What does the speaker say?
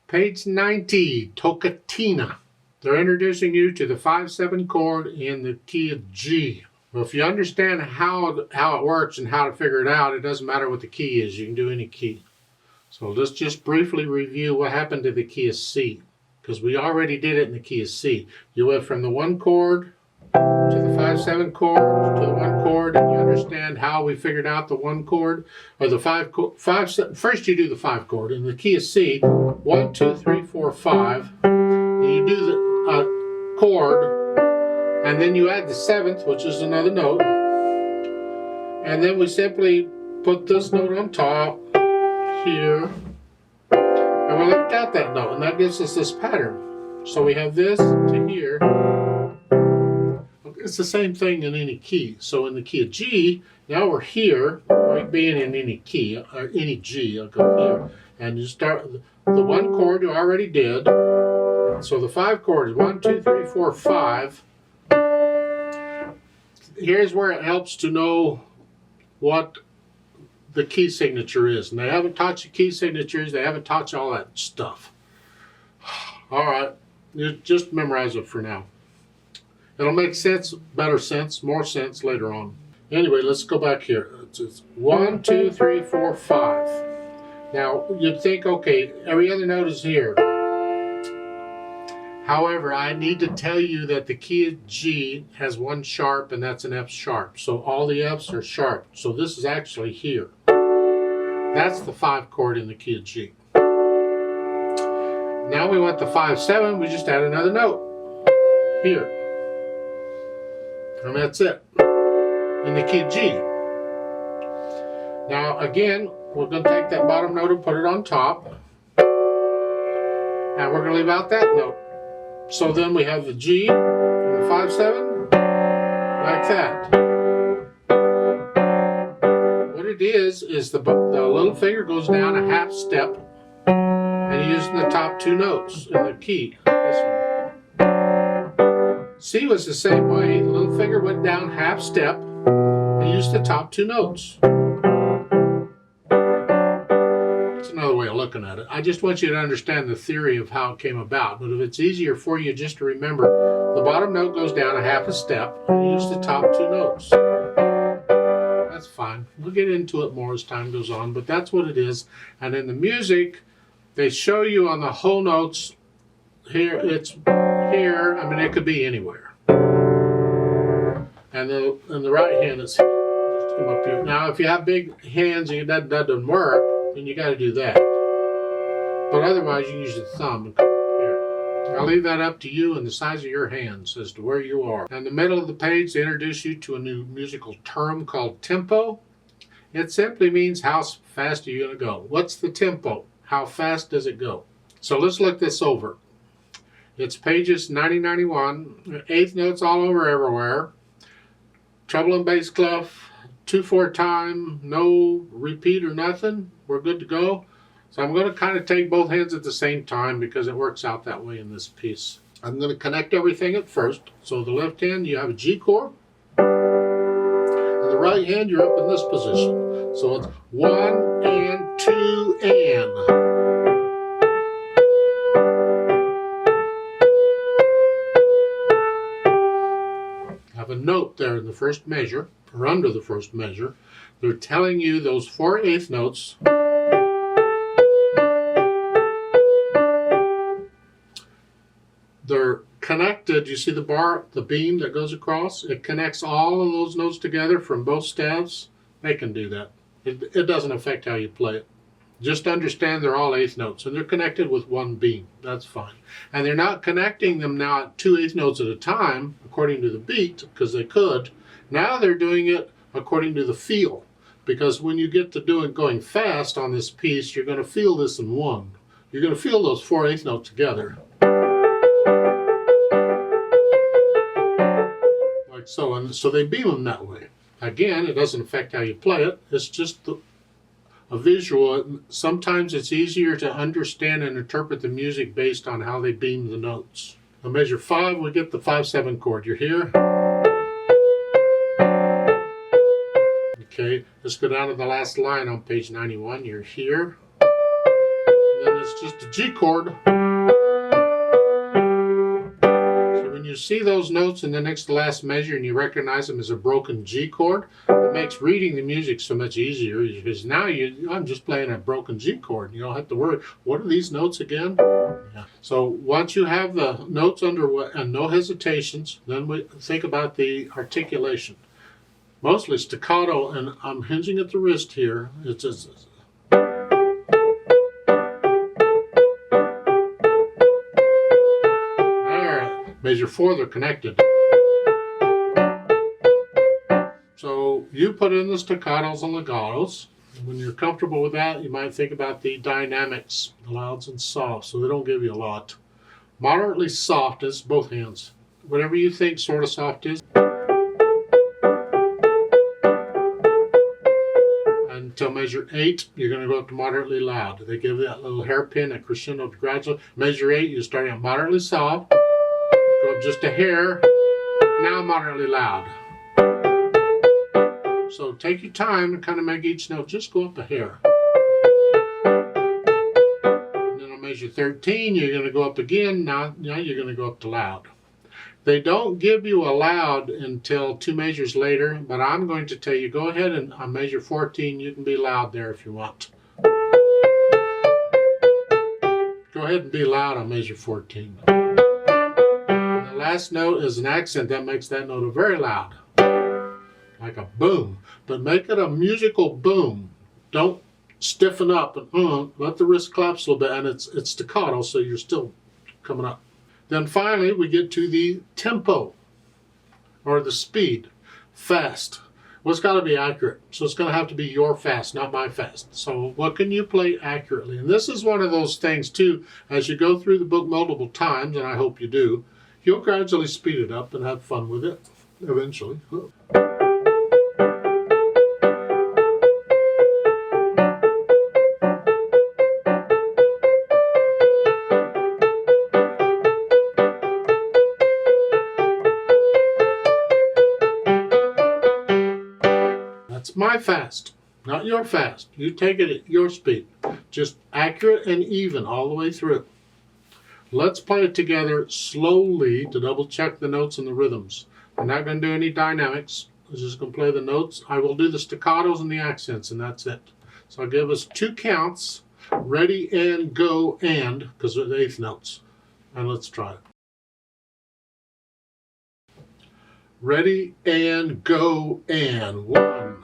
Page 90, Toccatina. They're introducing you to the 5/7 chord in the key of G. Well, if you understand how it works and how to figure it out, it doesn't matter what the key is. You can do any key. So let's just briefly review what happened to the key of C, because we already did it in the key of C. You went from the 1 chord to the 5/7 chord to the 1 chord, and you understand how we figured out the 1 chord or the 5 first you do the 5 chord in the key of C. 1 2 3 4 5. You do the chord, and then you add the 7th, which is another note, and then we simply put this note on top here, and we left out that note, and that gives us this pattern. So we have this to here. It's the same thing in any key. So in the key of G, now we're here, like being in any key, or any G, I'll go here. And you start the 1 chord you already did. So the 5 chord is 1, 2, 3, 4, 5. Here's where it helps to know what the key signature is. And they haven't taught you key signatures, they haven't taught you all that stuff. Alright, you just memorize it for now. It'll make sense, better sense, more sense later on. Anyway, let's go back here. It's 1, 2, 3, 4, 5. Now, you'd think, okay, every other note is here. However, I need to tell you that the key of G has 1 sharp, and that's an F sharp. So all the Fs are sharp. So this is actually here. That's the 5 chord in the key of G. Now we want the 5/7, we just add another note here. And that's it, in the key of G. Now again, we're going to take that bottom note and put it on top. And we're going to leave out that note. So then we have the G and the 5/7, like that. What it is the little finger goes down a half step, and you're using the top 2 notes in the key. This one. C was the same way. The little finger went down half step and used the top 2 notes. That's another way of looking at it. I just want you to understand the theory of how it came about. But if it's easier for you just to remember, the bottom note goes down a half a step and you use the top 2 notes. That's fine. We'll get into it more as time goes on, but that's what it is. And in the music, they show you on the whole notes. Here, it's here. I mean, it could be anywhere. And the right hand is here. Just come up here. Now, if you have big hands and that doesn't work, then you got to do that. But otherwise, you can use the thumb and come up here. I'll leave that up to you and the size of your hands as to where you are. In the middle of the page, they introduce you to a new musical term called tempo. It simply means how fast are you going to go. What's the tempo? How fast does it go? So let's look this over. It's pages 90-91, 8th notes all over everywhere, treble and bass clef, 2/4 time, no repeat or nothing. We're good to go. So I'm going to kind of take both hands at the same time because it works out that way in this piece. I'm going to connect everything at first. So the left hand, you have a G chord, and the right hand, you're up in this position. So it's 1 and 2 and. A note there in the first measure, or under the first measure. They're telling you those 4 8th notes they're connected. You see the bar, the beam that goes across? It connects all of those notes together from both staves. They can do that. It doesn't affect how you play it. Just understand they're all 8th notes, and they're connected with 1 beam. That's fine. And they're not connecting them now at 2 8th notes at a time, according to the beat, because they could. Now they're doing it according to the feel, because when you get to going fast on this piece, you're going to feel this in 1. You're going to feel those 4 8th notes together. Like so, and so they beam them that way. Again, it doesn't affect how you play it. It's just a visual. Sometimes it's easier to understand and interpret the music based on how they beam the notes. On measure 5, we get the 5/7 chord. You're here. Okay, let's go down to the last line on page 91. You're here. And then it's just a G chord. So when you see those notes in the next to last measure and you recognize them as a broken G chord, it makes reading the music so much easier, because now I'm just playing a broken G chord. You don't have to worry, what are these notes again? Yeah. So once you have the notes under and no hesitations, then we think about the articulation. Mostly staccato, and I'm hinging at the wrist here. It's just there. Measure 4, they're connected. So you put in the staccatos and legatos. When you're comfortable with that, you might think about the dynamics, the louds and softs, so they don't give you a lot. Moderately soft is both hands. Whatever you think sort of soft is. Until measure 8, you're going to go up to moderately loud. They give that little hairpin, a crescendo gradual. Measure 8, you're starting at moderately soft. Go up just a hair. Now moderately loud. So take your time and kind of make each note just go up a hair. And then on measure 13, you're going to go up again. Now you're going to go up to loud. They don't give you a loud until 2 measures later, but I'm going to tell you, go ahead and on measure 14, you can be loud there if you want. Go ahead and be loud on measure 14. And the last note is an accent that makes that note a very loud. Like a boom, but make it a musical boom. Don't stiffen up and let the wrist collapse a little bit, and it's staccato, so you're still coming up. Then finally, we get to the tempo, or the speed, fast. Well, it's got to be accurate, so it's going to have to be your fast, not my fast. So what can you play accurately? And this is one of those things, too, as you go through the book multiple times, and I hope you do, you'll gradually speed it up and have fun with it eventually. That's my fast, not your fast. You take it at your speed. Just accurate and even all the way through. Let's play it together slowly to double check the notes and the rhythms. I'm not going to do any dynamics. I'm just going to play the notes. I will do the staccatos and the accents, and that's it. So I'll give us 2 counts. Ready and go and, because they're the 8th notes. And let's try it. Ready and go and 1,